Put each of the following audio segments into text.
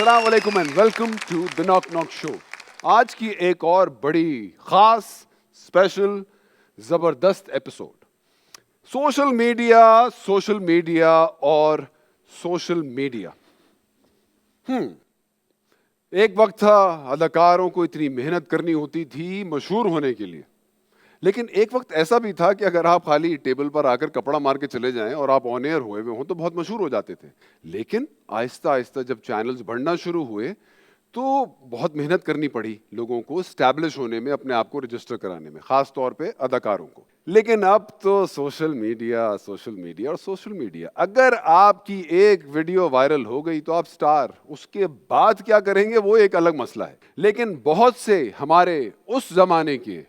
अस्सलाम वालेकुम and welcome to the knock knock show. आज की एक और बड़ी खास स्पेशल जबरदस्त एपिसोड, सोशल मीडिया और सोशल मीडिया। एक वक्त था अदाकारों को इतनी मेहनत करनी होती थी मशहूर होने के लिए, लेकिन एक वक्त ऐसा भी था कि अगर आप खाली टेबल पर आकर कपड़ा मार के चले जाएं और आप ऑन एयर हुए हुए हों तो बहुत मशहूर हो जाते थे। लेकिन आहिस्ता आहिस्ता जब चैनल्स बढ़ना शुरू हुए तो बहुत मेहनत करनी पड़ी लोगों को स्टैब्लिश होने में, अपने आप को रजिस्टर कराने में, खास तौर पे अदाकारों को। लेकिन अब तो सोशल मीडिया और सोशल मीडिया, अगर आपकी एक वीडियो वायरल हो गई तो आप स्टार, उसके बाद क्या करेंगे वो एक अलग मसला है। लेकिन बहुत से हमारे उस जमाने के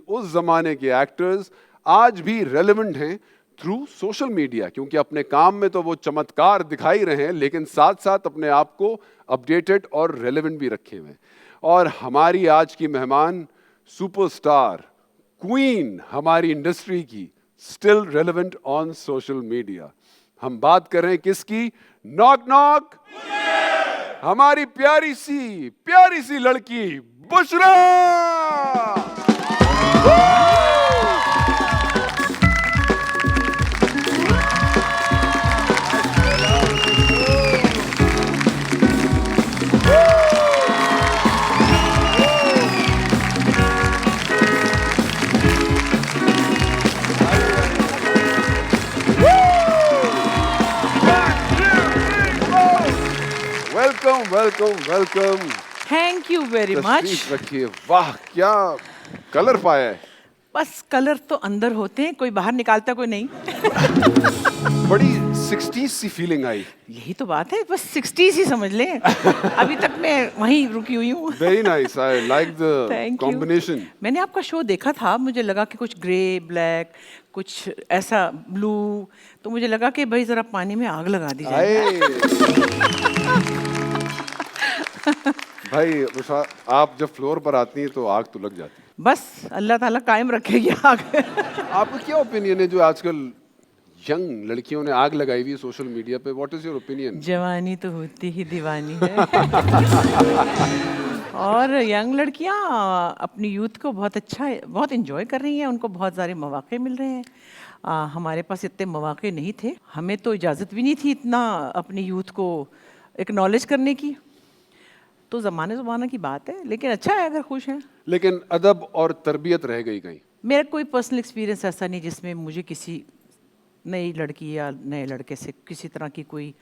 उस जमाने के एक्टर्स आज भी रेलेवेंट हैं थ्रू सोशल मीडिया, क्योंकि अपने काम में तो वो चमत्कार दिखाई रहे हैं लेकिन साथ साथ अपने आप को अपडेटेड और रेलेवेंट भी रखे हुए हैं। और हमारी आज की मेहमान सुपरस्टार क्वीन हमारी इंडस्ट्री की, still relevant on social media. हम बात कर रहे हैं किसकी? नॉक नॉक, हमारी प्यारी सी लड़की Bushra. Welcome. Thank you very much. रखिए। वाह, क्या कलर पाया है। बस कलर तो अंदर होते हैं, कोई बाहर निकालता कोई नहीं। बड़ी 60s सी फीलिंग आई। यही तो बात है, बस 60s ही समझ लें। अभी तक मैं वहीं रुकी हुई हूँ। Very nice, I like the combination. मैंने आपका शो देखा था, मुझे लगा कि कुछ ग्रे ब्लैक, कुछ ऐसा ब्लू, तो मुझे लगा कि भाई जरा पानी में आग लगा दी जाए। भाई उषा, आप जब फ्लोर पर आती हैं तो आग तो लग जाती है। बस अल्लाह ताला कायम रखेगी आग। आपका क्या ओपिनियन है जो आजकल यंग लड़कियों ने आग लगाई हुई है सोशल मीडिया पे? What is your opinion? जवानी तो होती ही दीवानी है। और यंग लड़कियां अपनी यूथ को बहुत एंजॉय कर रही हैं, उनको बहुत सारे मौके मिल रहे हैं। हमारे पास इतने मौके नहीं थे, हमें तो इजाज़त भी नहीं थी इतना अपनी यूथ को एक्नॉलेज करने की। तो ज़माना की बात है, लेकिन अच्छा है अगर खुश हैं। लेकिन अदब और तरबियत रह गई कहीं? मेरा कोई पर्सनल एक्सपीरियंस ऐसा नहीं जिसमें मुझे किसी नई लड़की या नए लड़के से किसी तरह की कोई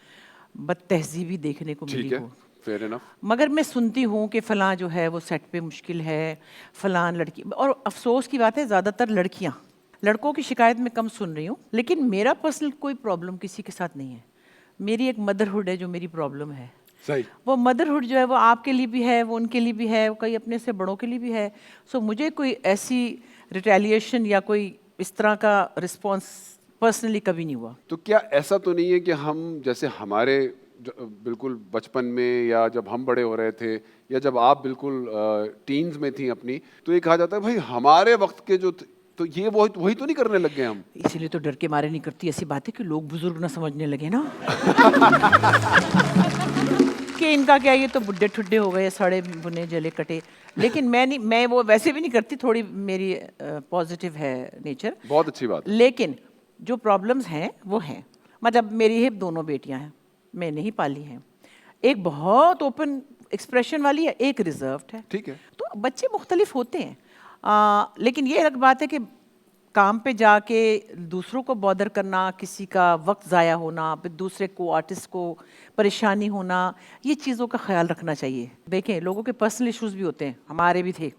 बदतहजीबी देखने को मिली हो। Fair enough. मगर मैं सुनती हूँ कि फ़लाँ जो है वो सेट पे मुश्किल है, फ़लाँ लड़की, और अफसोस की बात है ज़्यादातर लड़कियाँ, लड़कों की शिकायत मैं कम सुन रही हूँ। लेकिन मेरा पर्सनल कोई प्रॉब्लम किसी के साथ नहीं है। मेरी एक मदरहुड है जो मेरी प्रॉब्लम है। सही। वो मदरहुड जो है वो आपके लिए भी है, वो उनके लिए भी है, वो कई अपने से बड़ों के लिए भी है। सो मुझे कोई ऐसी रिटेलिएशन या कोई इस तरह का रिस्पॉन्स पर्सनली कभी नहीं हुआ। तो क्या ऐसा तो नहीं है कि हम जैसे हमारे बिल्कुल बचपन में, या जब हम बड़े हो रहे थे, या जब आप बिल्कुल टीन्स में थी अपनी, तो ये कहा जाता है भाई हमारे वक्त के जो तो ये वही तो नहीं करने लग गए हम? इसीलिए तो डर के मारे नहीं करती ऐसी बातें कि लोग बुजुर्ग ना समझने लगे ना। कि इनका क्या, ये तो बुड्ढे ठुड्डे हो गए, सड़े बुने जले कटे। लेकिन मैं वो वैसे भी नहीं करती, थोड़ी मेरी पॉजिटिव है नेचर। बहुत अच्छी बात। लेकिन जो प्रॉब्लम्स हैं वो हैं। मतलब मेरी ही दोनों बेटियां हैं, मैंने ही पाली हैं। एक बहुत ओपन एक्सप्रेशन वाली है, एक रिजर्व्ड है। ठीक है। तो बच्चे मुख्तलिफ होते हैं। लेकिन ये अलग बात है कि काम पे जाके दूसरों को बॉदर करना, किसी का वक्त ज़ाया होना, फिर दूसरे को आर्टिस्ट को परेशानी होना, ये चीज़ों का ख्याल रखना चाहिए। देखें, लोगों के पर्सनल इश्यूज भी होते हैं, हमारे भी थे।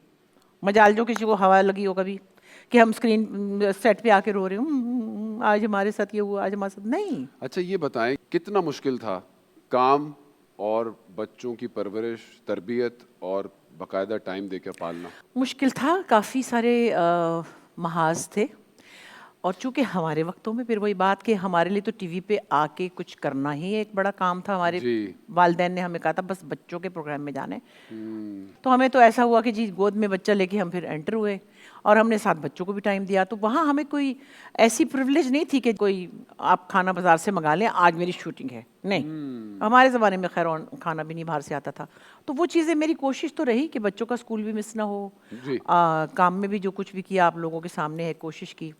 मजाल जो किसी को हवा लगी हो कभी कि हम स्क्रीन सेट पे आके रो रहे हूँ, आज हमारे साथ ये हुआ, आज हमारे साथ नहीं। अच्छा, ये बताएं कितना मुश्किल था काम और बच्चों की परवरिश, तरबियत और बाकायदा टाइम देकर पालना? मुश्किल था, काफ़ी सारे महाज थे। और चूंकि हमारे वक्तों में फिर वही बात कि हमारे लिए तो टीवी पे आके कुछ करना ही एक बड़ा काम था। हमारे जी। वालिदैन ने हमें कहा था बस बच्चों के प्रोग्राम में जाना है। हम्म, तो हमें तो ऐसा हुआ कि जी गोद में बच्चा लेके हम फिर एंटर हुए और हमने साथ बच्चों को भी टाइम दिया। तो वहाँ हमें कोई ऐसी प्रिविलेज नहीं थी कि कोई आप खाना बाजार से मंगा लें, आज मेरी शूटिंग है, नहीं। हमारे ज़माने में खैर खाना भी नहीं बाहर से आता था। तो वो चीज़ें, मेरी कोशिश तो रही कि बच्चों का स्कूल भी मिस ना हो, जी। काम में भी जो कुछ भी किया आप लोगों के सामने है, कोशिश की,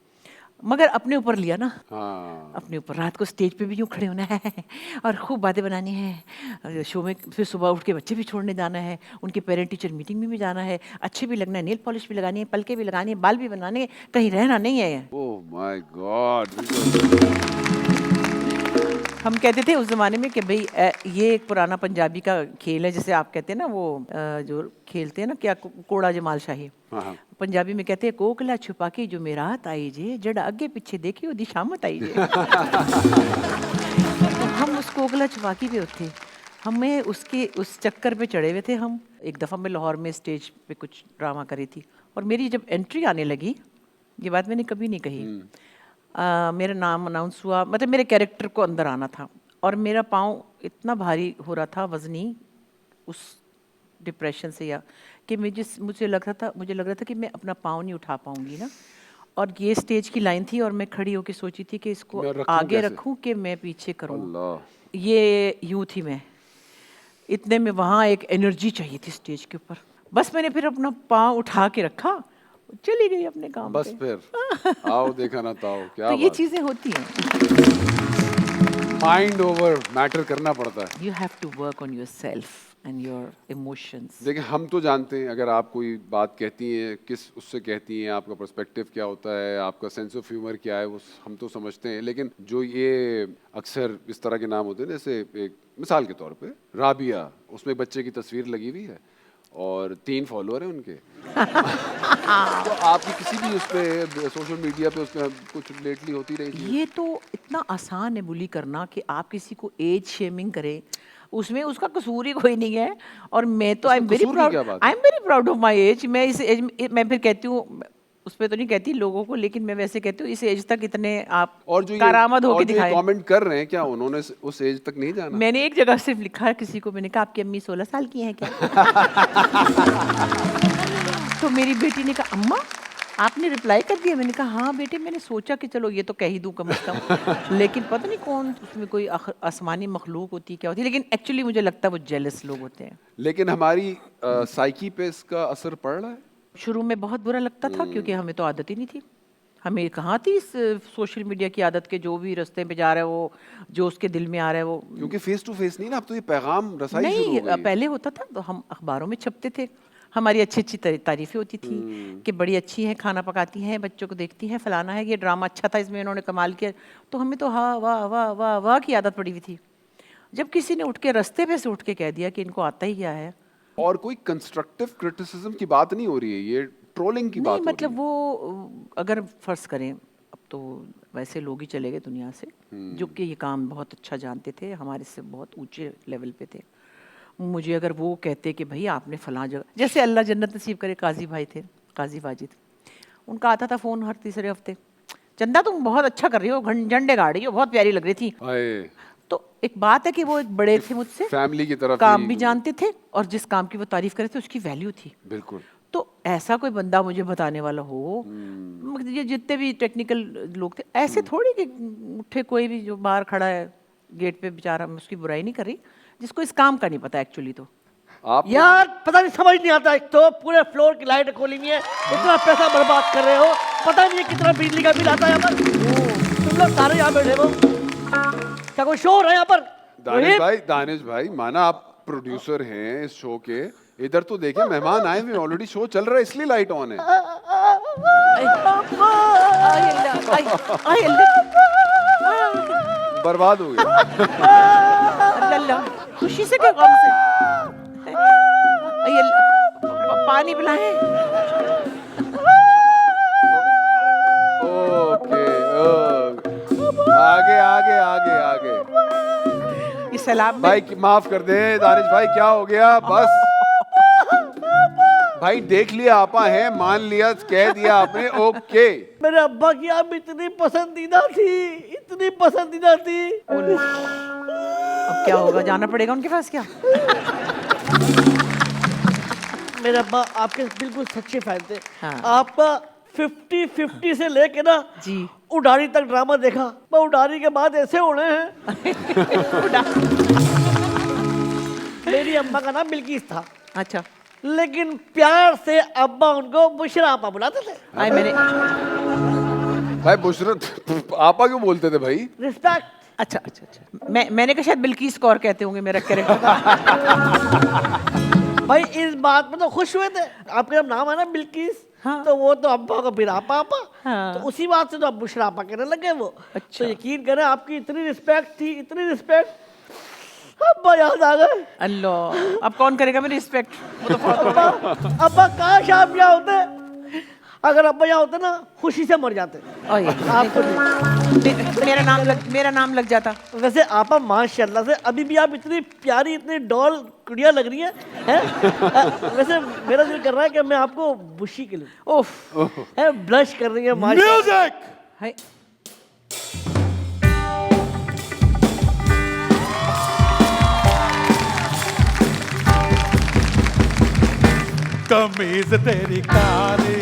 मगर अपने ऊपर लिया ना। हाँ, अपने ऊपर रात को स्टेज पे भी यूँ खड़े होना है और खूब बातें बनानी है शो में, फिर सुबह उठ के बच्चे भी छोड़ने जाना है, उनके पेरेंट टीचर मीटिंग में भी जाना है, अच्छे भी लगना है, नेल पॉलिश भी लगानी है, पलके भी लगानी है, बाल भी बनाने हैं, कहीं रहना नहीं है। Oh my God. हम कहते थे उस जमाने में कि भाई ये एक पुराना पंजाबी का खेल है, जैसे आप कहते हैं ना वो जो खेलते हैं ना क्या, कोड़ा जमाल शाही। हाँ हाँ। पंजाबी में कहते हैं कोकला छुपा के जो मेरा हाथ आई जे, जड़ा अगे पीछे देखी ओदी शामत आई जे। तो हम उस कोकला छुपाकी पे थे, हमें उसके उस चक्कर पे चढ़े हुए थे हम। एक दफ़ा मैं लाहौर में स्टेज पे कुछ ड्रामा करी थी और मेरी जब एंट्री आने लगी, ये बात मैंने कभी नहीं कही, मेरा नाम अनाउंस हुआ, मतलब मेरे कैरेक्टर को अंदर आना था और मेरा पाँव इतना भारी हो रहा था, वजनी, उस डिप्रेशन से, या कि मुझे लग रहा था कि मैं अपना पाँव नहीं उठा पाऊंगी ना। और ये स्टेज की लाइन थी और मैं खड़ी होकर सोची थी कि इसको मैं रखूं आगे कैसे? रखूं कि मैं पीछे करूं। अल्लाह। ये यूं थी मैं, इतने में वहाँ एक एनर्जी चाहिए थी स्टेज के ऊपर, बस मैंने फिर अपना पाँव उठा के रखा, चली गई अपने काम बस पे। फिर आओ देखा ना ताओ, क्या तो ये बात। चीज़ें होती हैं। माइंड ओवर मैटर करना पड़ता है। You have to work on yourself and your emotions. देखिए हम तो जानते हैं अगर आप कोई बात कहती हैं किस उससे कहती हैं, आपका पर्सपेक्टिव क्या होता है, आपका सेंस ऑफ ह्यूमर क्या है, वो हम तो समझते हैं। लेकिन जो ये अक्सर इस तरह के नाम होते हैं, जैसे एक मिसाल के तौर पे राबिया, उसमें बच्चे की तस्वीर लगी हुई है और 3 फॉलोअर हैं उनके। तो आपकी किसी भी उस पे सोशल मीडिया पे उसमें कुछ लेटली होती रही थी? ये तो इतना आसान है बुली करना कि आप किसी को एज शेमिंग करें, उसमें उसका कसूर ही कोई नहीं है। और मैं तो आई इसमें एम वेरी कसूर की प्राउड, क्या बात आई है? Am very proud of my age. मैं इस एज में, मैं फिर कहती हूँ, उस पर तो नहीं कहती लोगों को, लेकिन मैं वैसे कहती हूँ इस एज तक इतने आप कारामद होके दिखाए। कमेंट कर रहे हैं क्या उन्होंने उस एज तक नहीं जाना? मैंने एक जगह सिर्फ लिखा है किसी को, मैंने कहा आपकी अम्मी 16 साल की हैं क्या? तो मेरी बेटी ने कहा अम्मा आपने रिप्लाई कर दिया? मैंने कहा हाँ बेटे, मैंने सोचा कि चलो ये तो कह ही दूं कम से कम। लेकिन पता नहीं कौन उसमें कोई आसमानी मखलूक होती क्या होती, लेकिन एक्चुअली मुझे लगता है वो जेलस लोग होते हैं। लेकिन हमारी साइकी पे इसका असर पड़ रहा है। शुरू में बहुत बुरा लगता था क्योंकि हमें तो आदत ही नहीं थी, हमें कहाँ थी इस सोशल मीडिया की आदत के, जो भी रास्ते पे जा रहा है वो, जो उसके दिल में आ रहा है वो। क्योंकि फेस टू फेस नहीं ना, अब तो ये पैगाम रसाई शुरू नहीं, हो गई है। पहले होता था तो हम अखबारों में छपते थे, हमारी अच्छी अच्छी तारीफें होती थी कि बड़ी अच्छी है, खाना पकाती हैं, बच्चों को देखती हैं, फलाना है, ये ड्रामा अच्छा था, इसमें इन्होंने कमाल किया। तो हमें तो हाँ वाह वाह वाह वाह की आदत पड़ी हुई थी। जब किसी ने उठ के रास्ते पे से उठ के कह दिया कि इनको आता ही क्या है, और कोई कंस्ट्रक्टिव क्रिटिसिज्म की बात नहीं हो रही है, ये ट्रोलिंग की नहीं बात हो मतलब रही है। वो अगर फर्ज करें, अब तो वैसे लोग ही चले गए दुनिया से जो कि ये काम बहुत अच्छा जानते थे, हमारे से बहुत ऊंचे लेवल पे थे। मुझे अगर वो कहते कि भाई आपने फलां जगह, जैसे अल्लाह जन्नत नसीब करे, काजी भाई थे, काजी वाजिद, उनका आता था फ़ोन हर तीसरे हफ्ते, चंदा तुम बहुत अच्छा कर रही हो, झंडे गाड़ रही हो, बहुत प्यारी लग रही थी। हाय, तो एक बात है कि वो एक बड़े थे मुझसे, फैमिली की तरफ काम ही भी जानते थे और जिस काम की वो तारीफ करे थे उसकी वैल्यू थी। बिल्कुल। तो ऐसा कोई बंदा मुझे बताने वाला हो, ये जितने भी टेक्निकल लोग थे ऐसे थोड़ी कि उठे कोई भी जो बाहर खड़ा है गेट पे बेचारा, मैं उसकी बुराई नहीं कर रही, जिसको इस काम का नहीं पता एक्चुअली। तो आप यार पता नहीं, समझ नहीं आता। एक तो पूरे फ्लोर की लाइट खोली हुई है, इतना पैसा बर्बाद कर रहे हो, पता नहीं है कितना बिजली का बिल आता है यहाँ पर। तुम लोग सारे यहाँ बैठे हो, क्या कोई शोर है यहाँ पर? दानिश भाई माना आप प्रोड्यूसर हैं इस शो के, इधर तो देखिए मेहमान आए हुए, ऑलरेडी शो चल रहा है इसलिए लाइट ऑन है। बर्बाद हो गया। अल्लाह, खुशी से क्या गम से? पानी पिलाएं? ओके, आगे आगे आगे आगे। ये सैलाब में भाई माफ कर दे दानिश भाई, क्या हो गया? बस भाई देख लिया आपा है, मान लिया, कह दिया आपने, ओके। मेरे अब्बा की आप इतनी पसंदीदा थी, इतनी पसंदीदा थी। अब क्या होगा, जाना पड़ेगा उनके पास क्या? मेरे अब्बा आपके बिल्कुल सच्चे फैन थे। हाँ। आपका 50-50 से लेके ना जी। उडारी तक ड्रामा देखा। मैं उडारी के बाद ऐसे होने हैं। मेरी अम्मा का नाम बिल्किस था, अच्छा। लेकिन प्यार से अब्बा उनको बुशरा आपा बुलाते थे। आई मैंने भाई बुशरत आपा क्यों बोलते थे भाई? रिस्पेक्ट। अच्छा अच्छा अच्छा, मैंने कहा शायद बिल्किस कौर कहते होंगे मेरा कैरेक्टर का। भाई इस बात में तो खुश हुए थे, आपका जब नाम है ना बिल्किस, हाँ। तो वो तो अब्बा का फिर आपा आपा, हाँ। तो उसी बात से तो अब बुशरा आपा कहने लगे वो। अच्छा। तो यकीन करें आपकी इतनी रिस्पेक्ट थी, इतनी रिस्पेक्ट, अब्बा याद आ गए। अल्लाह, अब कौन करेगा मेरी रिस्पेक्ट? वो तो फौत हो अब्बा गए। अब्बा काश आप यहाँ होते, अगर अब्बा यहाँ होते ना खुशी से मर जाते। ओए, आपको मेरा नाम लग जाता। वैसे आपा माशाल्लाह से अभी भी आप इतनी प्यारी, इतनी डॉल कुड़िया लग रही हैं? वैसे मेरा दिल कर रहा है कि मैं आपको बुशी के लिए उफ, ब्लश कर रही है माशाल्लाह। म्यूजिक। है। कमीज तेरी काली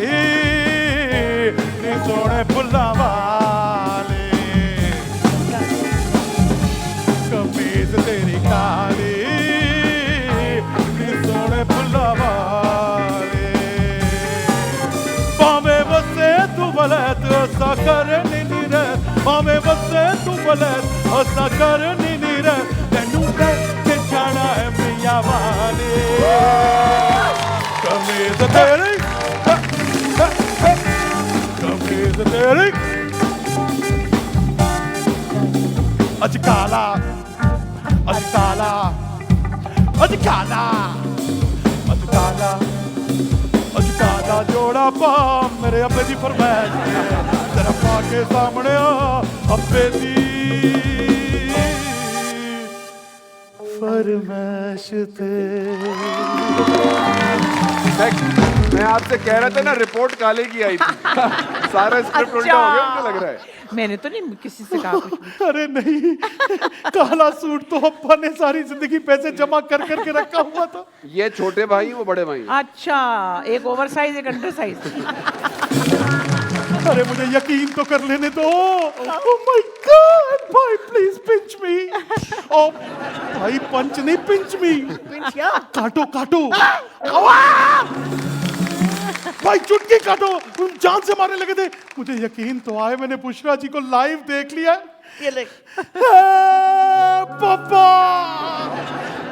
नी सोने फुल्ला वाले, कमीज तेरी काली नी सोने फुल्ला वाले, भावे बसे तू भले तो ऐसा करनी नहीं रे, भावे बसे तू भले ऐसा करनी नहीं रे, तेनू के जाना है मियां वाले। कमीज तेरी, कमीज तेरी, अज काला, अज काला, अज काला, अज काला, अज काला जोड़ा पा मेरे अब्बे दी फरमाइश तेरा पा के सामने अब्बे दी फरमाइश ते। मैं आपसे कह रहा था ना, रिपोर्ट काले की आई थी। सारा स्क्रिप्ट उल्टा हो गया, मुझे लग रहा है। मैंने तो नहीं किसी से कहा कुछ भी। अरे नहीं, काला सूट तो अप्पा ने सारी जिंदगी पैसे जमा कर करके रखा हुआ था। ये छोटे भाई, वो बड़े भाई। अच्छा, एक ओवर साइज एक अंडर साइज। अरे मुझे यकीन तो कर लेने दो। ओह माय गॉड, भाई प्लीज पिंच मी। ओ भाई पंच नहीं, पिंच मी। पिंच क्या? काटो काटो, भाई चुटकी काटो, तुम जान से मारने लगे थे। मुझे यकीन तो आए, मैंने बुशरा जी को लाइव देख लिया। ये ले। पापा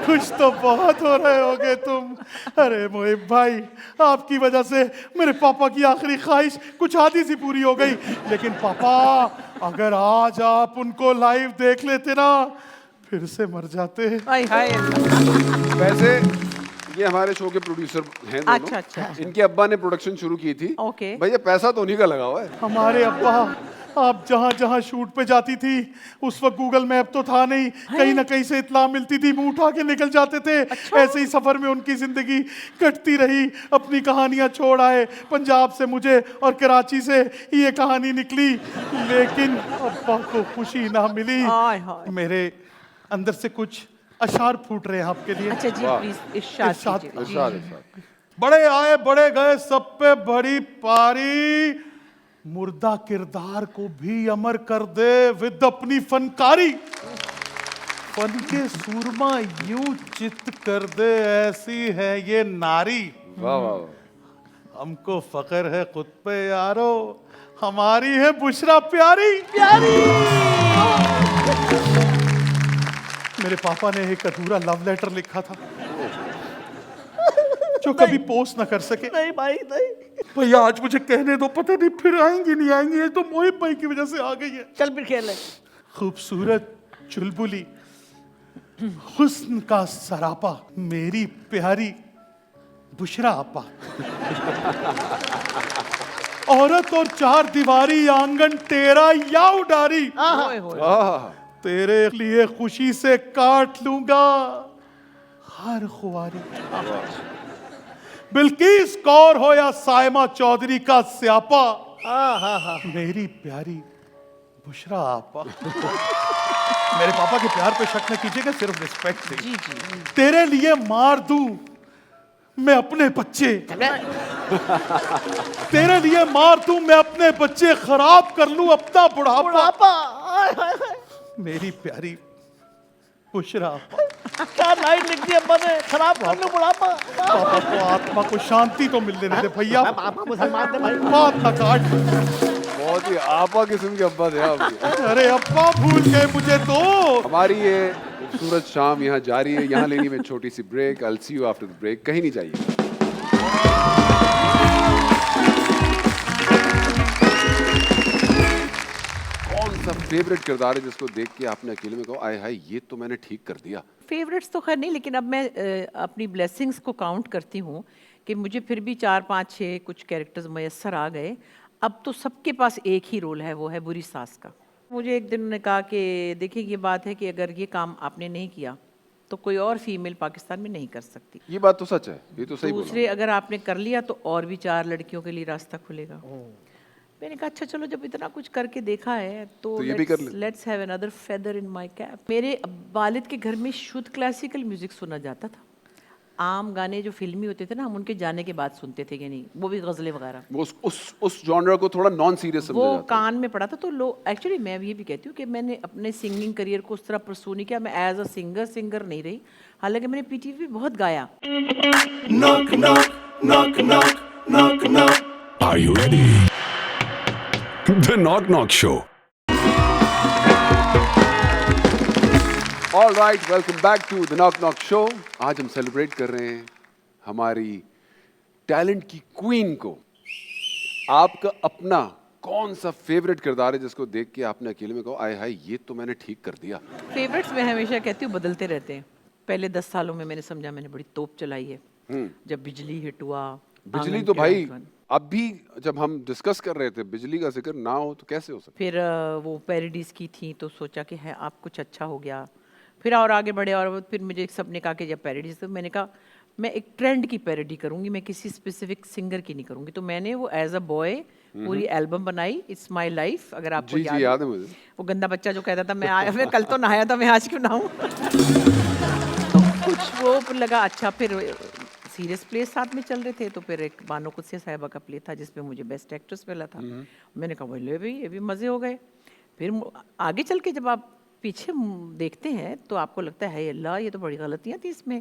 खुश तो बहुत हो रहे होगे तुम। अरे मोहिब भाई, आपकी वजह से मेरे पापा की आखिरी ख्वाहिश कुछ आधी सी पूरी हो गई। लेकिन पापा, अगर आज आप उनको लाइव देख लेते ना, फिर से मर जाते। हाय हाय। वैसे ये हमारे शो के प्रोड्यूसर हैं दोनों। अच्छा, अच्छा। इनके अब्बा ने प्रोडक्शन शुरू की थी। ओके। भैया पैसा तो उन्हीं का लगा हुआ है। हमारे अब्बा, आप जहाँ जहाँ शूट पे जाती थी उस वक्त गूगल मैप तो था नहीं, कहीं ना कहीं से इत्तला मिलती थी, मुंह उठा के निकल जाते थे। ऐसे ही सफर में उनकी जिंदगी कटती रही, अपनी कहानियां छोड़ आए। पंजाब से मुझे और कराची से ये कहानी निकली, लेकिन अब्बा को खुशी ना मिली। हाय हाय। मेरे अंदर से कुछ अशार फूट रहे हैं आपके लिए। अच्छा जी, वाह। प्लीज इरशाद इरशाद। कीजिए। जी, इरशाद, जी। इरशाद। बड़े आए बड़े गए, सब पे बड़ी पारी, मुर्दा किरदार को भी अमर कर दे विद अपनी फनकारी। फन के सूरमा यूं चित कर दे, ऐसी है ये नारी। वाह वाह वाह। हमको फख्र है खुद पे यारो, हमारी है बुशरा प्यारी। प्यारी। मेरे पापा ने एक अधूरा लव लेटर लिखा था जो कभी पोस्ट ना कर सके। नहीं भाई नहीं। भैया आज मुझे कहने दो, पता नहीं फिर आएंगी नहीं आएंगी, ये तो मोहिब भाई की वजह से आ गई है। चल फिर खेल ले। खूबसूरत चुलबुली, हुस्न का सरापा, मेरी प्यारी बुशरा आपा। औरत और चार दीवारी, आंगन तेरा या उडारी, ओए होए। आह, तेरे लिए खुशी से काट लूंगा हर खुआरी। बिल्किस कौर हो या साइमा चौधरी का स्यापा, हाँ। मेरी प्यारी बुशरा आपा। मेरे पापा के प्यार पे शक न कीजिएगा, सिर्फ रिस्पेक्ट से। जी जी। तेरे लिए मार दूं मैं अपने बच्चे, तेरे लिए मार दूं मैं अपने बच्चे, खराब कर लूं अपना बुढ़ापा, बुढ़ापा, हाय, हाय, हाय। मेरी प्यारी बुशरा आपा। क्या लाइन लिख दी अब्बा ने, खराब कर लो बुढ़ापा। पापा को आत्मा को शांति तो मिल देने दे भैया, पापा मुसलमान थे भाई। बात ना काट। बहुत ही आपा किस्म के अब्बा थे आप। अरे अब्बा भूल गए मुझे तो। हमारी ये खूबसूरत शाम यहाँ जारी है। यहाँ लेनी में छोटी सी break. I will see you after the break. कहीं नहीं जाइए। कौन सा फेवरेट किरदार है जिसको देख के आपने अकेले में कहा आय हाय ये तो मैंने ठीक कर दिया? फेवरेट्स तो खैर नहीं, लेकिन अब मैं अपनी ब्लेसिंग्स को काउंट करती हूँ कि मुझे फिर भी 4 5 6 कुछ कैरेक्टर्स मैसर आ गए। अब तो सबके पास एक ही रोल है, वो है बुरी सास का। मुझे एक दिन उन्होंने कहा कि देखिए ये बात है कि अगर ये काम आपने नहीं किया तो कोई और फीमेल पाकिस्तान में नहीं कर सकती। ये बात तो सच है, ये तो सही बोला। दूसरे अगर आपने कर लिया तो और भी 4 लड़कियों के लिए रास्ता खुलेगा। मैंने कहा अच्छा चलो जब इतना कुछ करके देखा है तो ये भी कर ले। Let's have another feather in my cap. मेरे वालिद के घर में शुद्ध क्लासिकल म्यूजिक सुना जाता था। आम गाने जो फिल्मी होते थे ना, हम उनके जाने के बाद सुनते थे कि नहीं, वो भी गजलें वगैरह। वो उस जॉनर को थोड़ा नॉन सीरियस समझा वो जाता है। कान में पड़ा था तो लोग, एक्चुअली मैं भी ये भी कहती हूँ कि मैंने अपने सिंगिंग करियर को उस तरह परसू नहीं किया। मैं एज अ सिंगर नहीं रही, हालांकि मैंने पीटीवी पे बहुत गाया। Knock, knock, knock, knock, knock, knock. Are you ready? The Knock Knock Show. All right, welcome back to the Knock Knock Show. आज हम सेलिब्रेट कर रहे हैं हमारी टैलेंट की क्वीन को। आपका अपना कौन सा फेवरेट किरदार है जिसको देख के आपने अकेले में कहा आय हाय ये तो मैंने ठीक कर दिया? फेवरेट्स मैं हमेशा कहती हूँ बदलते रहते हैं। पहले 10 सालों में मैंने समझा मैंने बड़ी तोप चलाई है। जब बिजली हिट हुआ, बिजली आंगन तो के भाई राजवन। अब भी जब हम डिस्कस कर रहे थे बिजली का जिक्र ना हो तो कैसे हो सकता? फिर वो पैरोडीज की थी तो सोचा कि है आप कुछ अच्छा हो गया। फिर और आगे बढ़े और फिर मुझे सबने कहा कि जब पैरोडीज, तो मैंने कहा मैं एक ट्रेंड की पैरोडी करूंगी, मैं किसी स्पेसिफिक सिंगर की नहीं करूंगी। तो मैंने वो एज अ बॉय पूरी एल्बम बनाई, इट्स माय लाइफ। अगर आपको जी जी याद है मुझे। वो गंदा बच्चा जो कहता था मैं आया, मैं कल तो नहाया था, मैं आज क्यों नहाऊं। तो कुछ वो लगा अच्छा। फिर सीरियस प्ले साथ में चल रहे थे तो फिर एक बानो कुत्से साहिबा का प्ले था जिसमें मुझे बेस्ट एक्ट्रेस मिला था। मैंने कहा बोले भाई ये भी मज़े हो गए। फिर आगे चल के जब आप पीछे देखते हैं तो आपको लगता है अल्लाह ये तो बड़ी गलतियाँ थी इसमें,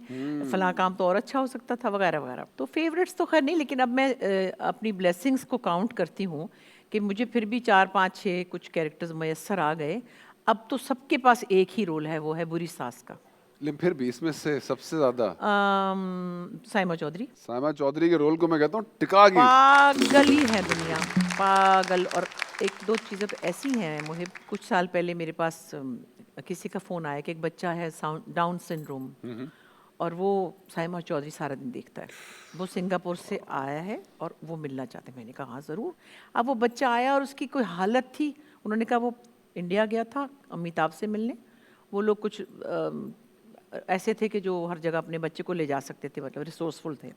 फलां काम तो और अच्छा हो सकता था वगैरह वगैरह। तो फेवरेट्स तो खैर नहीं, लेकिन अब मैं अपनी ब्लेसिंग्स को काउंट करती हूँ कि मुझे फिर भी 4 5 6 कुछ कैरेक्टर्स मैसर आ गए। अब तो सबके पास एक ही रोल है, वो है बुरी सास का। लेकिन फिर भी इसमें से सबसे ज्यादा साइमा चौधरी। साइमा चौधरी के रोल को मैं कहता हूँ टिका गई। पागल ही है दुनिया, पागल। और 1 2 चीज़ें तो ऐसी हैं। मुझे कुछ साल पहले मेरे पास किसी का फ़ोन आया कि एक बच्चा है डाउन सिंड्रोम, और वो साइमा चौधरी सारा दिन देखता है। वो सिंगापुर से आया है और वो मिलना चाहते हैं। मैंने कहा हाँ ज़रूर। अब वो बच्चा आया और उसकी कोई हालत थी, उन्होंने कहा वो इंडिया गया था अमिताभ से मिलने। वो लोग कुछ ऐसे थे कि जो हर जगह अपने बच्चे को ले जा सकते थे, मतलब रिसोर्सफुल थे।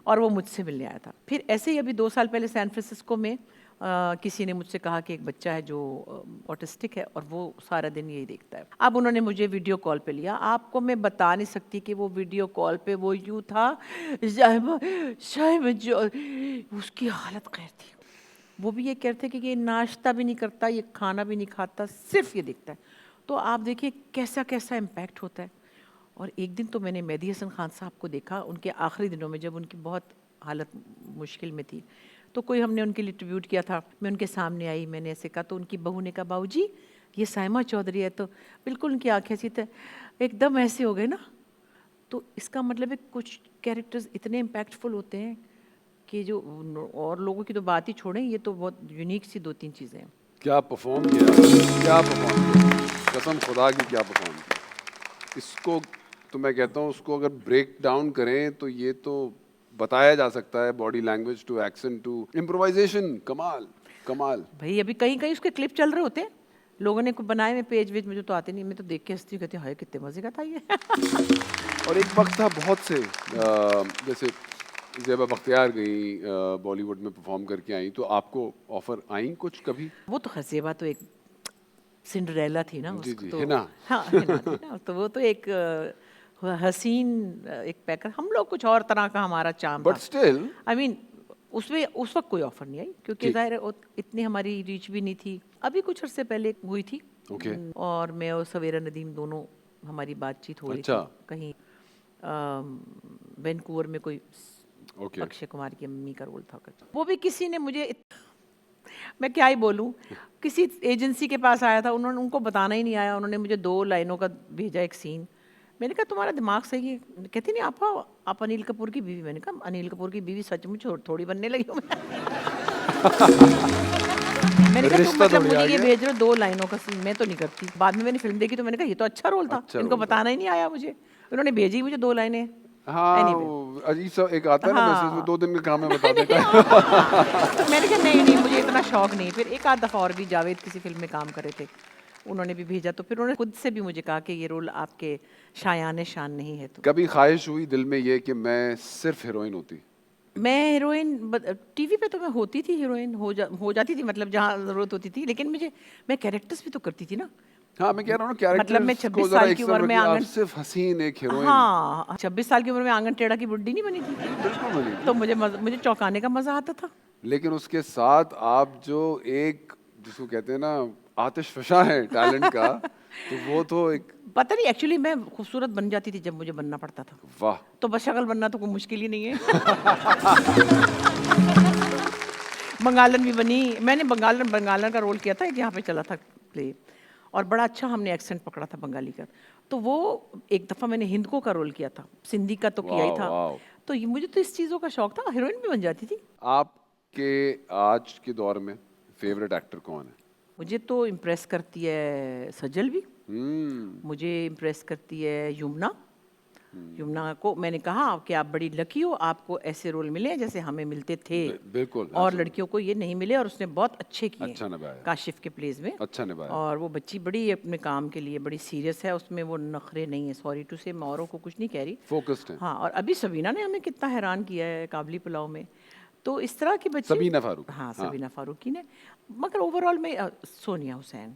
और वो मुझसे मिलने आया था। फिर ऐसे ही अभी 2 साल पहले सैन फ्रांसिस्को में किसी ने मुझसे कहा कि एक बच्चा है जो ऑटिस्टिक है और वो सारा दिन यही देखता है। अब उन्होंने मुझे वीडियो कॉल पे लिया। आपको मैं बता नहीं सकती कि वो वीडियो कॉल पे वो यूँ था, शायद जो उसकी हालत खैर थी। वो भी ये कहते कि ये नाश्ता भी नहीं करता, ये खाना भी नहीं खाता, सिर्फ ये देखता है। तो आप देखिए कैसा कैसा इम्पैक्ट होता है। और एक दिन तो मैंने मेहदी हसन खान साहब को देखा उनके आखिरी दिनों में, जब उनकी बहुत हालत मुश्किल में थी। तो कोई हमने उनके लिए ट्रिब्यूट किया था। मैं उनके सामने आई, मैंने ऐसे कहा तो उनकी बहू ने कहा बाबूजी ये साइमा चौधरी है। तो बिल्कुल उनकी आंखें ऐसी एकदम ऐसे हो गए ना। तो इसका मतलब है कुछ कैरेक्टर्स इतने इम्पैक्टफुल होते हैं कि जो और लोगों की तो बात ही छोड़ें, ये तो बहुत यूनिक सी 2-3 चीज़ें हैं। क्या परफॉर्म किया, क्या परफॉर्म किया, कसम खुदा की क्या परफॉर्म किया। इसको तो मैं कहता हूँ उसको अगर ब्रेक डाउन करें तो ये तो बताया जा सकता है, body language to accent to improvisation. कमाल कमाल। भाई अभी कहीं कहीं उसके क्लिप चल रहे होते हैं, लोगों ने कुछ बनाए में पेज वेज, मुझे तो आते नहीं। मैं तो देख के हंसती कहती हूँ हाय कितने मजे का था ये। और एक वक्त था बहुत से जैसे जब आप बख्तियार गई बॉलीवुड में परफॉर्म करके आई तो आपको ऑफर आई कुछ कभी? वो तो हसीबा तो एक सिंड्रेला थी ना, जी, उसको जी, तो हिना। हाँ हिना थी ना, तो वो तो एक हसीन एक पैकर, हम लोग कुछ और तरह का हमारा चाम बट था। स्टिल आई मीन उसमें उस वक्त कोई ऑफर नहीं आई क्योंकि ठीक। जाहिर है इतनी हमारी रीच भी नहीं थी। अभी कुछ अरसे पहले हुई थी। ओके। और मैं और सवेरा नदीम दोनों हमारी बातचीत हो रही अच्छा। थी कहीं वैनकूवर में, कोई ओके। अक्षय कुमार की अम्मी का रोल था कुछ। वो भी किसी ने मुझे मैं क्या ही बोलूं, किसी एजेंसी के पास आया था, उन्होंने उनको बताना ही नहीं आया, उन्होंने मुझे 2 लाइनों का भेजा एक सीन। मैंने कहा तुम्हारा दिमाग सही है? कहती नहीं आप अनिल कपूर की बीवी। मैंने कहा अनिल कपूर की बीवी सचमुच थोड़ी बनने लगी हूं मैं। मैंने कहा तुम रिश्ता मतलब थोड़ी मुझे आ ये गया। भेज रहे हो 2 लाइनों का सीन, मैं तो नहीं करती। बाद में मैंने फिल्म देखी तो मैंने कहा ये तो अच्छा रोल था, अच्छा इनको रोल था। बताना ही नहीं आया मुझे, उन्होंने भेजी मुझे 2 लाइनें। हाँ, Anyway. वो अजीब सा एक आता है ना मैसेज, वो हाँ। 2 दिन का काम है बता देता है। तो मैंने कहा नहीं नहीं मुझे इतना शौक नहीं। फिर एक आध दफ़ा और भी जावेद किसी फिल्म में काम कर रहे थे, उन्होंने भी भेजा, तो फिर उन्होंने खुद से भी मुझे कहा कि ये रोल आपके शायान शान नहीं है। तो कभी ख्वाहिश हुई दिल में ये कि मैं सिर्फ हीरोइन होती? मैं हीरोइन टीवी पे तो मैं होती थी, हीरोइन हो जाती थी, मतलब जहाँ ज़रूरत होती थी, लेकिन मैं कैरेक्टर्स भी तो करती थी ना। हाँ, मैं कह रहा हूँ ना कैरेक्टर्स मतलब मैं को 26 जरा साल एक की तरफ उम्र में रखिए, आप आंगन सिर्फ हसीन एक हीरोइन। हाँ 26 साल की उम्र में आंगन टेढ़ा की बुड्ढी नहीं बनी थी, बिल्कुल बनी। तो मुझे चौंकाने का मज़ा आता था। लेकिन उसके साथ आप जो एक जिसको कहते हैं ना आतिशफशा है टैलेंट का, तो वो तो एक पता नहीं, एक्चुअली मैं खूबसूरत बन जाती थी जब मुझे बनना पड़ता था, वाह। तो बस शक्ल बनना तो कोई मुश्किल ही नहीं है। बंगालन भी बनी मैंने, बंगालन का रोल किया था यहाँ पे चला था प्ले, और बड़ा अच्छा हमने एक्सेंट पकड़ा था बंगाली का। तो वो एक दफ़ा मैंने हिंदको का रोल किया था, सिंधी का तो किया ही वाह, था। वाह। तो ये मुझे तो इस चीज़ों का शौक था, हीरोइन भी बन जाती थी। आपके आज के दौर में फेवरेट एक्टर कौन है? मुझे तो इम्प्रेस करती है सजल भी, मुझे इम्प्रेस करती है युमना। युमना को मैंने कहा कि आप बड़ी लकी हो, आपको ऐसे रोल मिले जैसे हमें मिलते थे, बिल्कुल। और लड़कियों को ये नहीं मिले, और उसने बहुत अच्छे किए अच्छा निभाया। काशिफ के प्लेज में। अच्छा निभाया। और वो बच्ची बड़ी अपने काम के लिए बड़ी सीरियस है, उसमें वो नखरे नहीं है। सॉरी टू से, मैं औरों को कुछ नहीं कह रही, फोकस्ड है। हाँ। और अभी सबीना ने हमें कितना हैरान किया है काबली पुलाव में। तो इस तरह की बच्ची, सबीना फारूक। हाँ सबीना फारूकी ने। मगर ओवरऑल में सोनिया हुसैन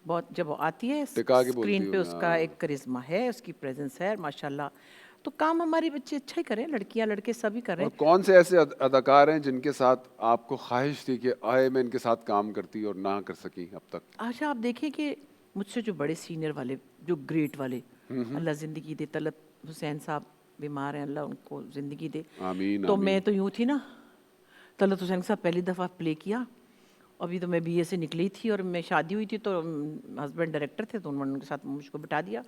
बहुत, जब वो आती है टिका के बोलती स्क्रीन पे, हो, उसका हाँ। एक करिश्मा है, उसकी प्रेजेंस है माशाल्लाह। तो काम हमारे बच्चे अच्छा ही करें, लड़कियां लड़के सभी कर रहे और हैं। कौन से ऐसे अदाकार हैं जिनके साथ आपको ख्वाहिश थी कि आए मैं इनके साथ काम करती और ना कर सकी अब तक? अच्छा आप देखें कि मुझसे जो बड़े सीनियर वाले, जो ग्रेट वाले, अल्लाह ज़िंदगी दे, तलत हुसैन साहब बीमार हैं, अल्लाह उनको ज़िंदगी दे। आमीन तो आमीन। मैं तो यूँ थी ना, तलत हुसैन के साथ पहली दफ़ा प्ले किया, अभी तो मैं बीए से निकली थी, और मैं शादी हुई थी तो हस्बैंड डायरेक्टर थे, तो उन्होंने उनके साथ मुझको बिठा दिया।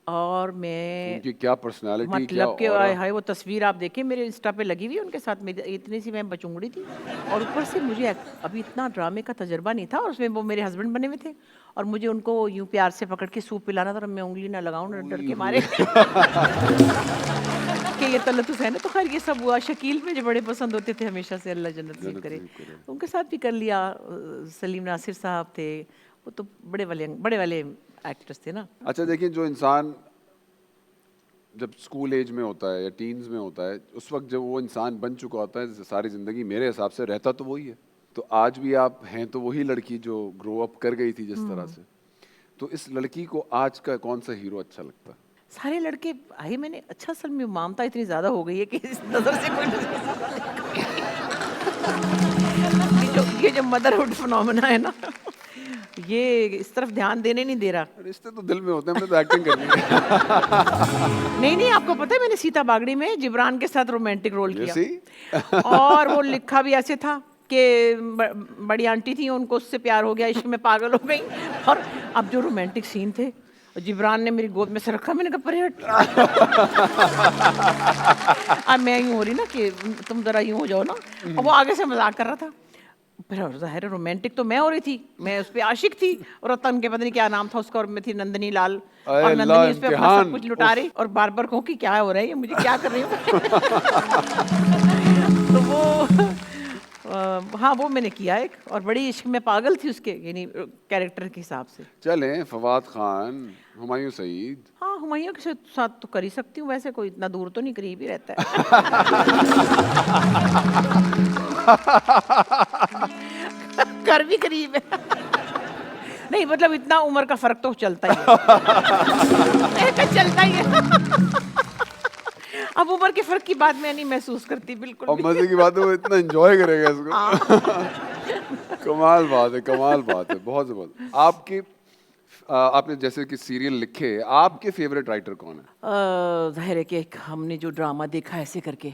और मैं उनकी क्या पर्सनालिटी, क्या मतलब कि ऑरा। हाय वो तस्वीर आप देखें मेरे इंस्टा पे लगी हुई है उनके साथ, मेरी इतनी सी मैं बचूंगड़ी थी, और ऊपर से मुझे अभी इतना ड्रामे का तजर्बा नहीं था, और उसमें वो मेरे हस्बैंड बने हुए थे, और मुझे उनको यूं प्यार से पकड़ के सूप पिलाना था, और मैं उंगली ना लगाऊं डर के मारे कि ये तलत हुसैन है। तो खैर ये सब हुआ। शकील मुझे बड़े पसंद होते थे हमेशा से, अल्लाह जन्नत नसीब करे, उनके साथ भी कर लिया। सलीम नासिर साहब थे, वो तो बड़े वाले एक्टर्स थे ना। अच्छा देखिए, जो इंसान जब स्कूल एज में होता है या टीन्स में होता है, उस वक्त जब वो इंसान बन चुका होता है, सारी ज़िंदगी मेरे हिसाब से रहता तो वही है। तो आज भी आप हैं तो वही लड़की जो ग्रो अप कर गई थी जिस तरह से। तो इस लड़की को आज का कौन सा हीरो अच्छा लगता है? सारे लड़के आए, मैंने अच्छा असल में ममता इतनी ज्यादा हो गई है कि इस नजर से कोई ये जो मदरहुड फिनोमेना है ना, ये इस तरफ ध्यान देने नहीं दे रहा। रिश्ते तो दिल में होते हैं, हमने तो एक्टिंग करनी है। नहीं आपको पता है मैंने सीता बागड़ी में जिब्रान के साथ रोमांटिक रोल You किया, see? और वो लिखा भी ऐसे था कि बड़ी आंटी थी, उनको उससे प्यार हो गया, इश्क में पागल हो गई। और अब जो रोमांटिक सीन थे, जिब्रान ने मेरी गोद में से रखा, मैंने कहा परे हट। अब मैं यूं हो रही ना कि तुम जरा यूं हो जाओ ना, और वो आगे से मजाक कर रहा था। फिर ज़ाहिर है रोमांटिक तो मैं हो रही थी, मैं उस पे आशिक थी, और रतन के पता नहीं क्या नाम था उसका, और मैं थी नंदनी लाल, और नंदनी उस पे अपना सब कुछ लुटा रही, और बार बार कहूँ कि क्या हो रहा है ये, मुझे क्या कर रही हूँ। तो वो हाँ वो मैंने किया एक, और बड़ी इश्क में पागल थी उसके, यानी कैरेक्टर के हिसाब से। चलें, फवाद खान, हुमायूं सईद। हाँ हुमायूं के साथ तो कर ही सकती हूँ, वैसे कोई इतना दूर तो नहीं, करीब ही रहता है। घर भी करीब है। नहीं मतलब इतना उम्र का फर्क तो चलता ही है। चलता ही है। अब उम्र के फर्क की बात मैं नहीं महसूस करती बिल्कुल और भी। मजे की बात है वो इतना एंजॉय करेगा इसको। कमाल बात है, कमाल बात है, बहुत जबरदस्त। आपकी आपने जैसे कि सीरियल लिखे, आपके फेवरेट राइटर कौन है? जाहिर है कि एक हमने जो ड्रामा देखा ऐसे करके,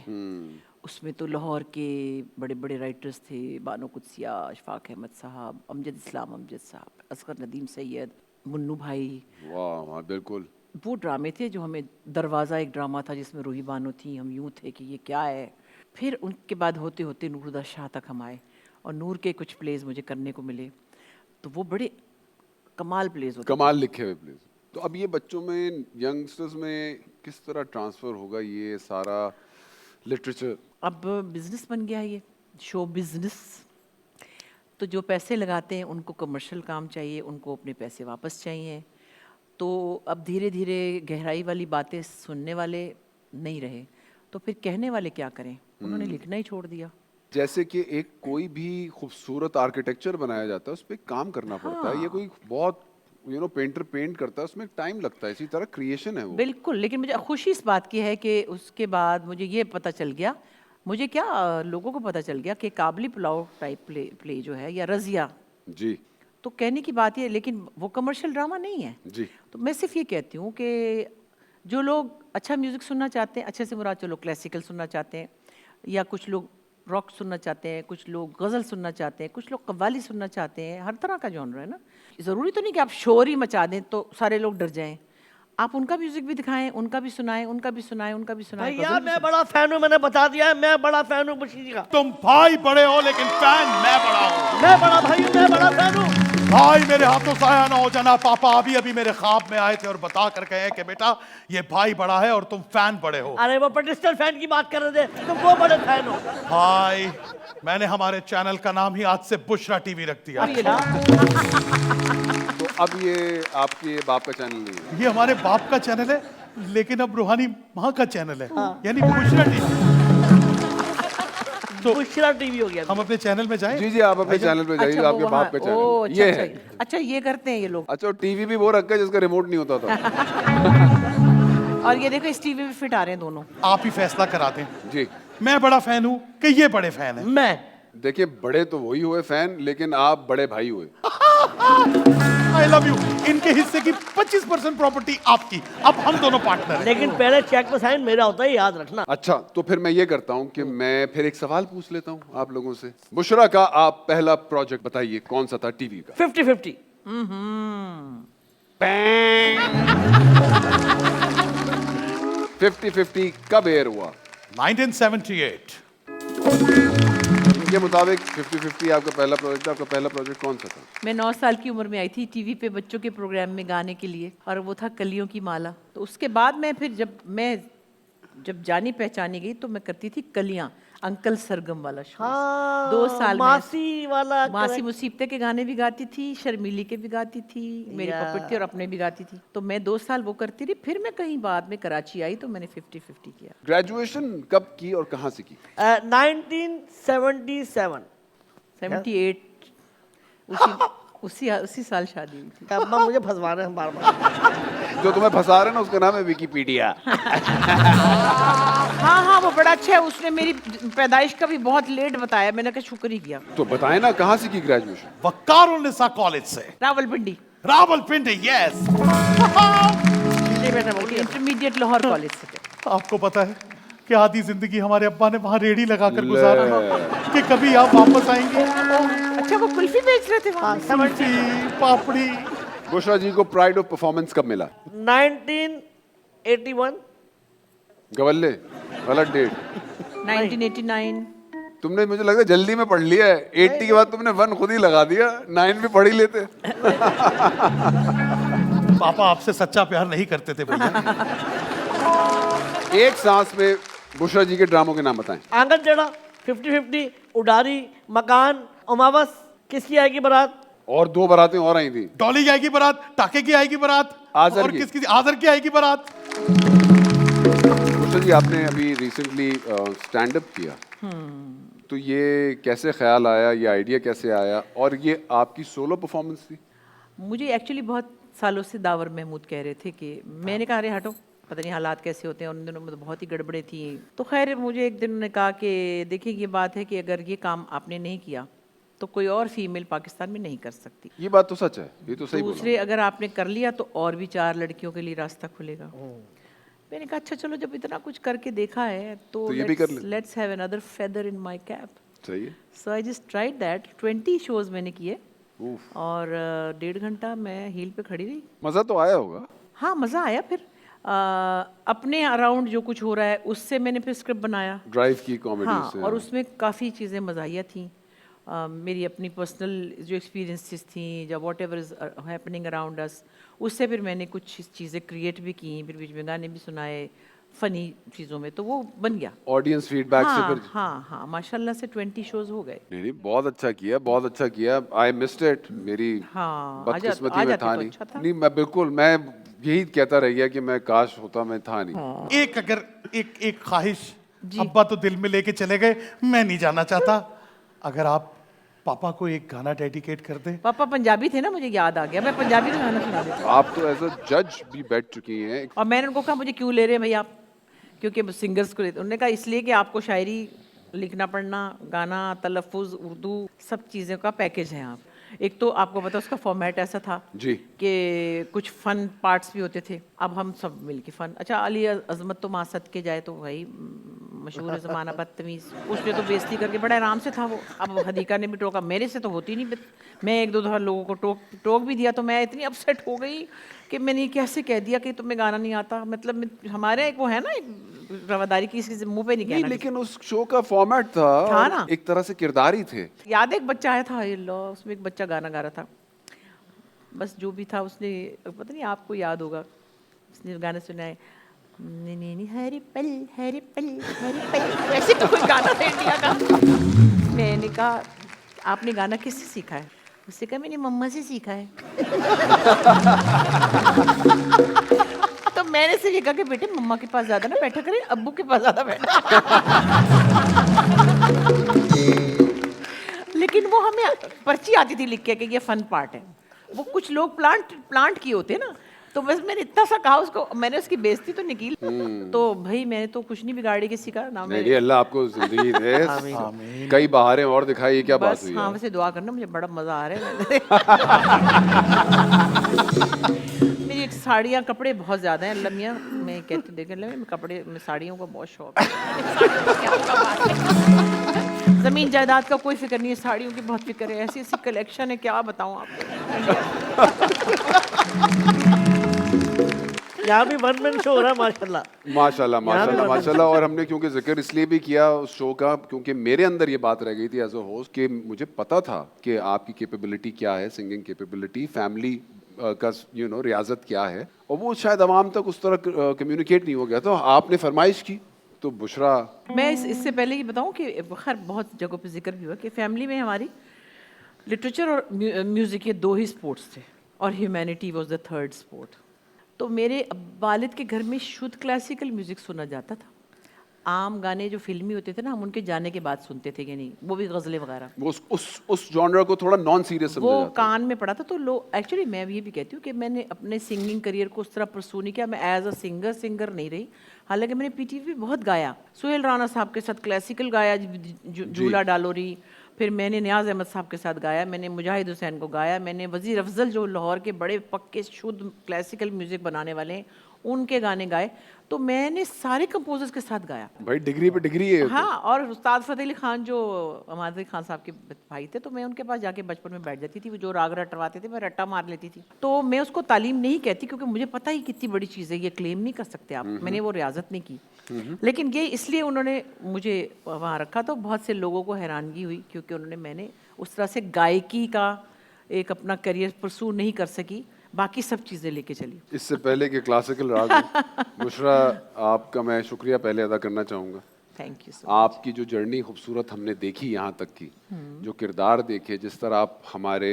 उसमें तो लाहौर के बड़े बड़े राइटर्स थे, बानो कुदसिया, अशफाक अहमद साहब, अमजद इस्लाम अमजद साहब, असगर नदीम सैयद, मुन्नू भाई। वाह वाह, बिल्कुल। वो ड्रामे थे जो हमें, दरवाज़ा एक ड्रामा था जिसमें रूही बानो थी, हम यूँ थे कि ये क्या है। फिर उनके बाद होते होते नूरुद्दीन शाह तक हम आए और नूर के कुछ प्लेज मुझे करने को मिले, तो वो बड़े कमाल प्लेज होते। कमाल लिखे हुए प्लेस। तो अब ये बच्चों में, यंगस्टर्स में किस तरह ट्रांसफर होगा ये सारा लिटरेचर? अब बिजनेस बन गया है ये, शो बिजनेस। तो जो पैसे लगाते हैं उनको कमर्शियल काम चाहिए, उनको अपने पैसे वापस चाहिए। तो अब धीरे धीरे गहराई वाली बातें सुनने वाले नहीं रहे, तो फिर कहने वाले क्या करें? उन्होंने लिखना ही छोड़ दिया। जैसे कि एक कोई भी खूबसूरत आर्किटेक्चर बनाया जाता है, उस पर काम करना पड़ता है। ये कोई बहुत पेंटर पेंट करता है, उसमें टाइम लगता है। इसी तरह क्रिएशन है वो। बिल्कुल, लेकिन मुझे खुशी इस बात की है कि उसके बाद मुझे ये पता चल गया, मुझे क्या लोगों को पता चल गया कि काबली पुलाव टाइप प्ले जो है, या रज़िया, जी तो कहने की बात ये, लेकिन वो कमर्शियल ड्रामा नहीं है। जी। तो मैं सिर्फ ये कहती हूँ कि जो लोग अच्छा म्यूज़िक सुनना चाहते हैं, अच्छे से मुराद चलो क्लासिकल सुनना चाहते हैं, या कुछ लोग रॉक सुनना चाहते हैं, कुछ लोग गज़ल सुनना चाहते हैं, कुछ लोग कव्वाली सुनना चाहते हैं, हर तरह का जॉनर है ना। ज़रूरी तो नहीं कि आप शोर ही मचा दें तो सारे लोग डर जाएं। आप उनका म्यूजिक भी दिखाएं, उनका भी सुनाएं, उनका भी सुनाएं, उनका भी सुनाएं। भैया मैं बड़ा फैन हूँ, मैंने बता दिया है, मैं बड़ा फैन हूँ बशीर जी का। तुम भाई बड़े हो लेकिन फैन मैं बड़ा हूँ। मैं बड़ा भाई हूँ, मैं बड़ा फैन हूँ। भाई मेरे हाथों साया ना हो जाना। पापा अभी अभी मेरे ख्वाब में आए थे और बता कर गए कि बेटा ये भाई बड़ा है और तुम फैन बड़े हो। अरे वो प्रोटेस्टेंट फैन की बात कर रहे थे, तुम वो बड़े फैन हो। भाई मैंने हमारे चैनल का नाम ही आज से बुशरा टीवी रख दिया। ये ना, तो अब ये आपके बाप का चैनल नहीं है? ये हमारे बाप का चैनल है, लेकिन अब रूहानी माँ का चैनल है, यानी बुशरा टीवी। तो बुशरा टीवी हो गया। हम अपने चैनल में जाएं? जी जी, आप अपने चैनल पे जाइए। अच्छा, आपके वो बाप का वहाँ- चैनल ओ, अच्छा, ये अच्छा, है। अच्छा ये करते हैं ये लोग। अच्छा, टीवी भी वो रखा है जिसका रिमोट नहीं होता था। और ये देखो इस टीवी में फिट आ रहे हैं दोनों। आप ही फैसला करा दें। जी मैं बड़ा फैन हूँ कि ये बड़े फैन है? मैं देखिए, बड़े तो वही हुए फैन, लेकिन आप बड़े भाई हुए। I love you. इनके हिस्से की 25% प्रॉपर्टी आपकी, अब हम दोनों पार्टनर हैं। लेकिन पहले चेक पे साइन मेरा होता है, याद रखना। अच्छा, तो फिर मैं ये करता हूँ कि मैं फिर एक सवाल पूछ लेता हूँ आप लोगों से। बुशरा का आप पहला प्रोजेक्ट बताइए, कौन सा था टीवी का? 50-50। 50-50 कब एयर हुआ? 1978। इनके मुताबिक 50-50 आपका पहला प्रोजेक्ट था। आपका पहला प्रोजेक्ट कौन सा था? मैं 9 साल की उम्र में आई थी टीवी पे बच्चों के प्रोग्राम में गाने के लिए, और वो था कलियों की माला। तो उसके बाद मैं फिर जब जानी पहचानी गई तो मैं करती थी कलियां, अंकल सरगम वाला शो। हाँ, 2 साल मासी वाला। मासी मुसीबते के गाने भी गाती थी, शर्मीली के भी गाती थी, मेरी या। पपेट थी और अपने भी गाती थी। तो मैं 2 साल वो करती रही, फिर मैं कहीं बाद में कराची आई तो मैंने 50-50 किया। ग्रेजुएशन कब की और कहाँ से की? 1977। 78 उसी साल शादी हुई थी। अब्बा मुझे फंसवा रहे हैं बार-बार। जो तुम्हें फंसा रहे हैं ना, उसका नाम है विकिपीडिया। हाँ, वो बड़ा अच्छा है। उसने मेरी पैदाइश का भी बहुत लेट बताया, मैंने कहा शुक्र ही किया। तो बताएं ना, कहाँ से की ग्रेजुएशन? वकारुन्निसा कॉलेज से, Rawalpindi, Rawalpindi. Yes. Intermediate Lahore college से। आपको पता है कि आधी जिंदगी हमारे अब्बा ने वहाँ रेडी लगाकर गुजारा कि कभी आप वापस आएंगे। अच्छा, वो कुल्फी बेच रहे थे वहाँ। कुल्फी, पापड़ी। बुशरा जी को प्राइड ऑफ परफॉर्मेंस कब मिला? 1981। गवल्ले, गलत डेट। 1989। तुमने, मुझे लगता है जल्दी में पढ़ लिया है। 80 के बाद तुमने 1 खुद ही लगा दिया, 9 भी पढ़ ही लेते। पापा आपसे सच्चा प्यार नहीं करते थे भैया। एक सांस में बुशरा जी के ड्रामों के नाम बताएं। आंगन टेढ़ा, 50-50, उडारी, मकान, उमावस, किसकी आएगी बारात, और 2 बारातें और आई थी। डॉली की आएगी बारात, टाके की आएगी बारात, आज़र और की। किसकी आज़र की आएगी बारात। मुर्शद जी, आपने अभी रिसेंटली स्टैंड अप किया, तो ये कैसे ख्याल आया, ये आइडिया कैसे आया, और ये आपकी सोलो परफॉर्मेंस थी? मुझे एक्चुअली बहुत सालों से दावर महमूद कह रहे थे कि मैंने कहा अरे हटो, पता नहीं हालात कैसे होते हैं, उन दिनों में तो बहुत ही गड़बड़े थी। तो खैर मुझे एक दिन उन्होंने कहा कि देखिए ये बात है कि अगर ये काम आपने नहीं किया तो कोई और फीमेल पाकिस्तान में नहीं कर सकती। ये बात तो सच है, ये तो सही बोला। दूसरे अगर आपने कर लिया तो और भी 4 लड़कियों के लिए रास्ता खुलेगा। मैंने कहा अच्छा चलो, जब इतना कुछ करके देखा है तो ये भी कर ले। Let's have another feather in my cap. सही है। So I just tried that. 20 shows मैंने किए उफ, और 1.5 घंटा मैं हील पे खड़ी रही। मजा तो आया होगा। हाँ मज़ा आया। फिर अपने अराउंड जो कुछ हो रहा है उससे मैंने फिर स्क्रिप्ट बनाया। ड्राइव की कॉमेडी हाँ, से। और उसमें काफ़ी चीज़ें मज़ाहिया थी। मेरी अपनी पर्सनल जो एक्सपीरियंसेस थी, जब what ever is happening around us, उससे फिर मैंने कुछ चीज़ें क्रिएट भी की, फिर बीच में गाने भी सुनाए फ़नी चीज़ों में, तो वो बन गया। ऑडियंस फीडबैक से हाँ फिर। हाँ हाँ, माशाल्लाह से 20 शोज हो गए। नहीं नहीं, बहुत अच्छा किया, बहुत अच्छा किया। आई मिस्ड इट, मेरी हाँ, बदकिस्मती आ में जाते था तो नहीं। अच्छा था। नहीं, मैं बिल्कुल, मैं यही कहता रह गया कि मैं काश होता, मैं था नहीं। एक अगर एक ख्वाहिश, अब्बा तो दिल में लेके चले गए, मैं नहीं जाना चाहता, अगर आप पापा को एक गाना डेडिकेट कर दे। पापा पंजाबी थे ना, मुझे याद आ गया, मैं पंजाबी में गाना सुना देती। आप तो एज अ जज भी बैठ चुकी हैं। और मैंने उनको कहा मुझे क्यों ले रहे हैं भाई आप, क्योंकि सिंगर्स को लेते। उन्होंने कहा इसलिए कि आपको शायरी लिखना पढ़ना, गाना, तलफ़ुज़, उर्दू, सब चीज़ों का पैकेज है आप। एक तो आपको पता उसका फॉर्मेट ऐसा था जी। कि कुछ फ़न पार्ट्स भी होते थे। अब हम सब मिलके फ़न, अच्छा अली अज़मत तो माँ सद के जाए तो भाई मशहूर ज़माना बदतमीज़, उसने तो बेइज्जती करके बड़ा आराम से था वो। अब हदीका ने भी टोका, मेरे से तो होती नहीं। मैं 1-2 दफ़ा लोगों को टोक भी दिया, तो मैं इतनी अपसेट हो गई कि मैंने ये कैसे कह दिया कि तुम्हें गाना नहीं आता। मतलब हमारे एक वो है ना, एक रवादारी की, किसी से मुंह पे नहीं नहीं, कहना। लेकिन उस शो का फॉर्मेट था था और ना। एक तरह से किरदार ही थे। याद है एक बच्चा आया था, अल्लाह, उसमें एक बच्चा गाना गा रहा था। बस जो भी था उसने, पता नहीं आपको याद होगा, उसने गाना सुनाए, हरे पल हरे पल हरे पल, वैसे तो कोई गाना था इंडिया का। मैंने कहा आपने गाना किससे सीखा है? उससे कहा मैंने मम्मा से सीखा है। तो मैंने से ये कहा कि बेटे मम्मा के पास ज्यादा ना बैठा करें, अब्बू के पास ज्यादा बैठा। लेकिन वो हमें पर्ची आती थी लिख के कि ये फन पार्ट है। वो कुछ लोग प्लांट किए होते ना, तो बस मैंने इतना सा कहा उसको, मैंने उसकी बेइज्जती तो निकील। तो भाई मैंने तो कुछ नहीं बिगाड़ी किसी का ना। नहीं, अल्लाह आपको जिंदगी दे, कई बहारें और दिखाई। क्या बात बस हुई हाँ, है? वैसे दुआ करना, मुझे बड़ा मजा आ रहा है। मेरी साड़ियाँ कपड़े बहुत ज्यादा हैं, अल्लाह मियाँ, मैं कहती हूँ देखें मैं कपड़े में साड़ियों का बहुत शौक है। जमीन जायदाद का कोई फिक्र नहीं है, साड़ियों की बहुत फिक्र है। ऐसी ऐसी कलेक्शन है, क्या बताऊँ आपको। यहाँ भी वन मैन शो हो रहा है माशाल्लाह। माशाल्लाह यहाँ माशाल्लाह पे माशाल्लाह। और हमने क्योंकि जिक्र इसलिए भी किया उस शो का, क्योंकि मेरे अंदर ये बात रह गई थी एज अ होस्ट कि मुझे पता था कि आपकी कैपेबिलिटी क्या है, सिंगिंग कैपेबिलिटी, फैमिली का रियाजत क्या है, और वो शायद अवाम तक उस तरह कम्युनिकेट नहीं हो गया। तो आपने फरमाइश की तो बुशरा। मैं इससे पहले ये बताऊं कि खैर बहुत जगहों पे जिक्र भी हुआ कि फैमिली में हमारी लिटरेचर और म्यूज़िक ये 2 ही स्पोर्ट्स थे, और humanity was the 3rd sport. तो मेरे वालिद के घर में शुद्ध क्लासिकल म्यूज़िक सुना जाता था। आम गाने जो फिल्मी होते थे ना, हम उनके जाने के बाद सुनते थे कि नहीं, वो भी गज़लें वगैरह। वो उस जॉनर को थोड़ा नॉन सीरियस समझा वो जाता है। कान में पड़ा था। तो लोग, एक्चुअली मैं भी ये भी कहती हूँ कि मैंने अपने सिंगिंग करियर को उस तरह परसू नहीं किया। मैं एज अ सिंगर नहीं रही, हालांकि मैंने पीटीवी पे बहुत गाया। सुहेल राना साहब के साथ क्लासिकल गाया, झूला डालोरी, फिर मैंने नियाज़ अहमद साहब के साथ गाया, मैंने मुजाहिद हुसैन को गाया, मैंने वज़ीर अफजल जो लाहौर के बड़े पक्के शुद्ध क्लासिकल म्यूज़िक बनाने वाले हैं उनके गाने गाए। तो मैंने सारे कंपोजर्स के साथ गाया। भाई डिग्री पे डिग्री है। हाँ, और उस्ताद फ़तेह अली खान जो अमाद अली खान साहब के भाई थे, तो मैं उनके पास जाके बचपन में बैठ जाती थी। वो जो राग रटवाते थे मैं रट्टा मार लेती थी। तो मैं उसको तालीम नहीं कहती, क्योंकि मुझे पता ही कितनी बड़ी चीज़ है, ये क्लेम नहीं कर सकते आप। मैंने वो रियाजत नहीं की, लेकिन ये इसलिए उन्होंने मुझे वहाँ रखा। तो बहुत से लोगों को हैरानगी हुई, क्योंकि मैंने उस तरह से गायकी का एक अपना करियर परसू नहीं कर सकी, बाकी सब चीज़ें लेके चली। इससे पहले कि क्लासिकल राग बुशरा, आपका मैं शुक्रिया पहले अदा करना चाहूँगा। Thank you so. आपकी जो जर्नी खूबसूरत हमने देखी यहाँ तक की, जो किरदार देखे, जिस तरह आप हमारे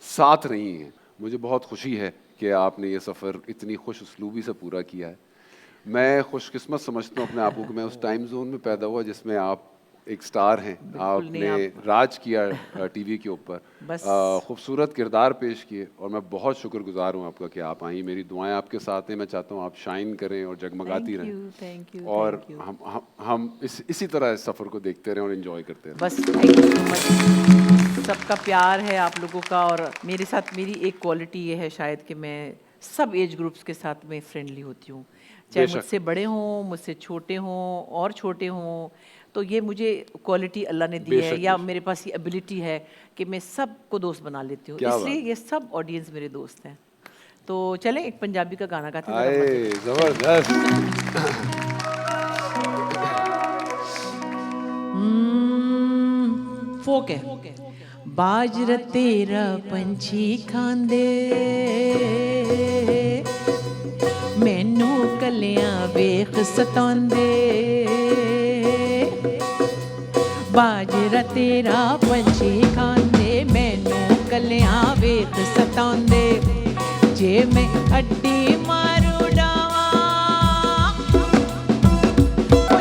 साथ रही हैं। मुझे बहुत खुशी है कि आपने ये सफ़र इतनी खुश उसलूबी से पूरा किया है। मैं खुशकिस्मत समझता हूँ अपने आप को कि मैं उस टाइम जोन में पैदा हुआ जिसमें आप एक स्टार हैं। नहीं, आपने राज किया टीवी के ऊपर, बस। खूबसूरत किरदार पेश किए और मैं बहुत शुक्रगुजार हूँ आपका कि आप आई। मेरी दुआएं आपके साथ हैं। मैं चाहता हूँ आप शाइन करें और जगमगाती रहें। थैंक यू और हम इसी तरह इस सफ़र को देखते रहें और एंजॉय करते रहें। बस थैंक यू सो मच। सबका प्यार है आप लोगों का, और मेरे साथ मेरी एक क्वालिटी ये है शायद कि मैं सब एज ग्रुप्स के साथ में फ्रेंडली होती हूँ, चाहे बेशक। मुझसे बड़े हों, मुझसे छोटे हों और छोटे हों। तो ये मुझे क्वालिटी अल्लाह ने दी है, बेशक, या बेशक। मेरे पास ये एबिलिटी है कि मैं सबको दोस्त बना लेती हूँ, क्या इसलिए बात। ये सब ऑडियंस मेरे दोस्त हैं। तो चलें एक पंजाबी का गाना गाते हैं, ज़रा मज़े आए जबरदस्त। फोक है। बाजरा तेरा पंछी खांदे, मैनू कलियां वेख सतांदे। बाजरा तेरा पंछी खांदे, मैनू कलियां वेख सतांदे। जे मैं अड्डी मारू डावां,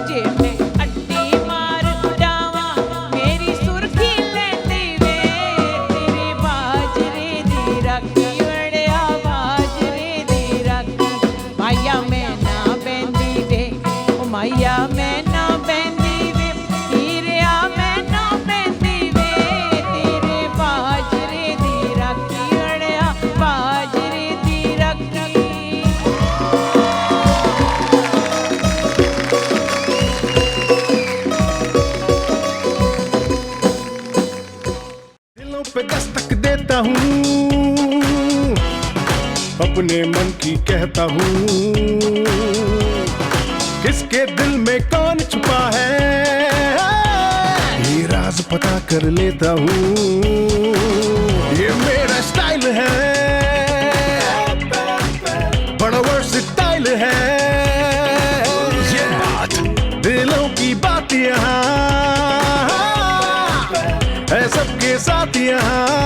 जे मैं अड्डी मारू डावां, मेरी सुर्खी लैंदी वे। तेरे बाजरे दी राखी वड़िया, बाजरे दी राखी। माया मैं ना बैंदी वे, ओ माया मैं ना बैंदी वे। हीरिया मैं ना बैंदी वे, तेरे बाजरे दी राखी वड़िया, बाजरे दी राखी। दिलों पे दस्तक देता हूँ, अपने मन की कहता हूँ। किसके दिल में कौन छुपा है, ये राज पता कर लेता हूँ। ये मेरा स्टाइल है, बड़ा वर्सेटाइल है। ये बात दिलों की बात यहाँ है, सबके साथ यहाँ